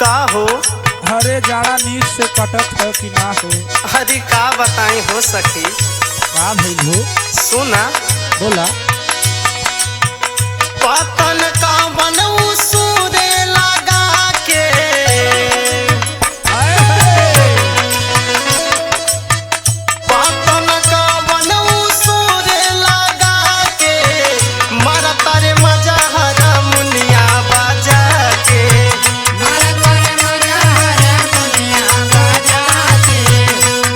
का हो? अरे जाड़ा नीच से कटत है कि ना हो? अरे का बताई हो सखी। का भइल हो? सुना बोला। पतन का बनऊ सूरे लगा के पतन का बनऊ सूरे लगा के मरता रे मजा हरा मुनिया बाजा के मरता रे मजा हरा मुनिया बाजा के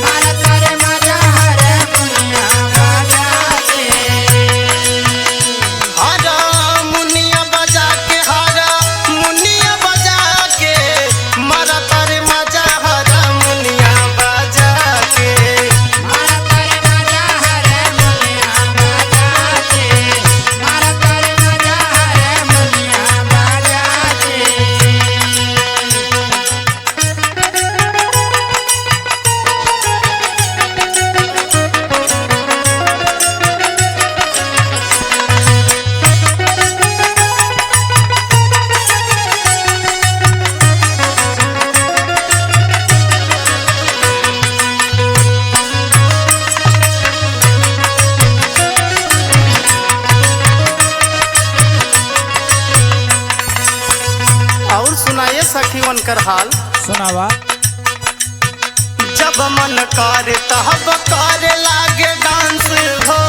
मरता रे मजा हरा मुनिया बाजा के हरा मुनिया बजा के हरा मुनिया बजा के मरता रे मजा हरा मुनिया बजा के मरता रे मजा हरा मुनिया बाजा के मरता रे मजा हरा मुनिया बाजा के और सुनाए सखी उनकर हाल। सुनावा। जब मन करे तब करे लागे डांस हो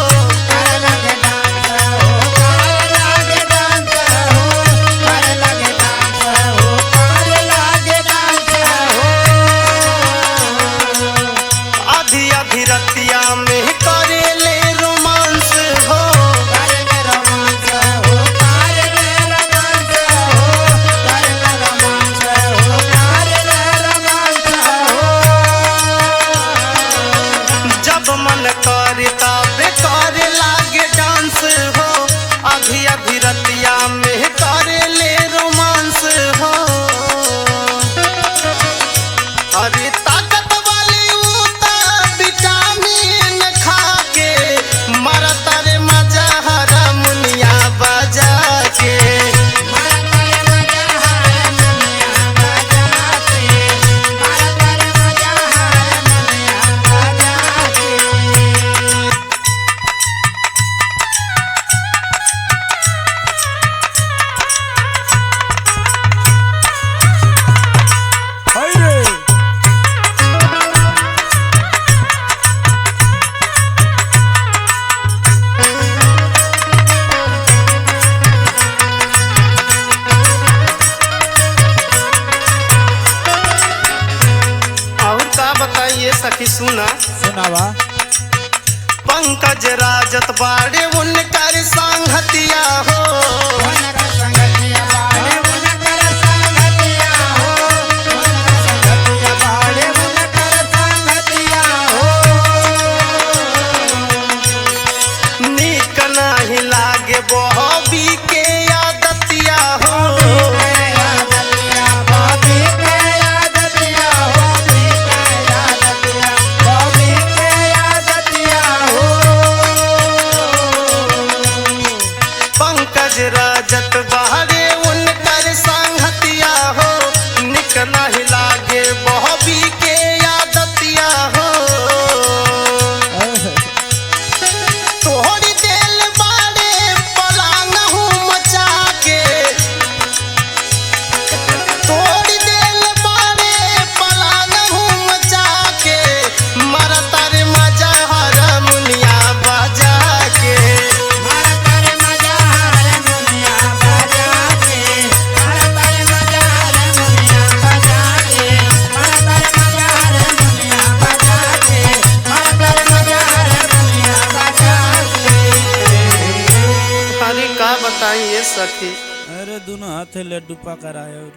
कर लगे डांस हो कर लगे डांस हो कर लगे डांस हो कर लगे डांस हो आधी आधी रतिया में करे ले रोमांस हो कर ले रोमांस हो कर ले रोमांस हो कर ले रोमांस हो कर ले रोमांस हो जब मन करे तब करे लागे डांस हो आधी आधी रतिया में करे ले रोमांस हो अरे ताकत वाली उता विटामिन खा के मरता रे मजा हरा मुनिया बजा के मरता रे मजा हरा मुनिया बाजा के मरता रे मजा हरा मुनिया बाजा के हाय रे। और का बताइए सखी सुना। सुनावा। पंकज राजत बाड़े उनकर सांगतिया हो उनका संगतिया बाड़े उनकर संगतिया हो उनका संगतिया बाड़े उनकर संगतिया हो नीक नाही लागे बहबी के आदतिया हो यादतिया बाबी के यादतिया बाबी के यादतिया बाबी के यादतिया हो पंकज राजत बाड़े उनकर सांगतिया हो निक नाही लागे बहबी के आदतिया हो तोहरी दिल बाड़े पलांग हूँ मचा के तोहरी दिल बाड़े पलांग हूँ मचा के मरता रे मजा हरा मुनिया बजा के मरता रे मजा हरा मुनिया बाजा के मरता रे मजा हरा मुनिया बाजा के मरता रे मजा हरा मुनिया बाजा के मरता रे मजा हरा मुनिया बाजा के अरे का बताइए सखी। अरे दोनों हाथे लड्डू पकड़ाए और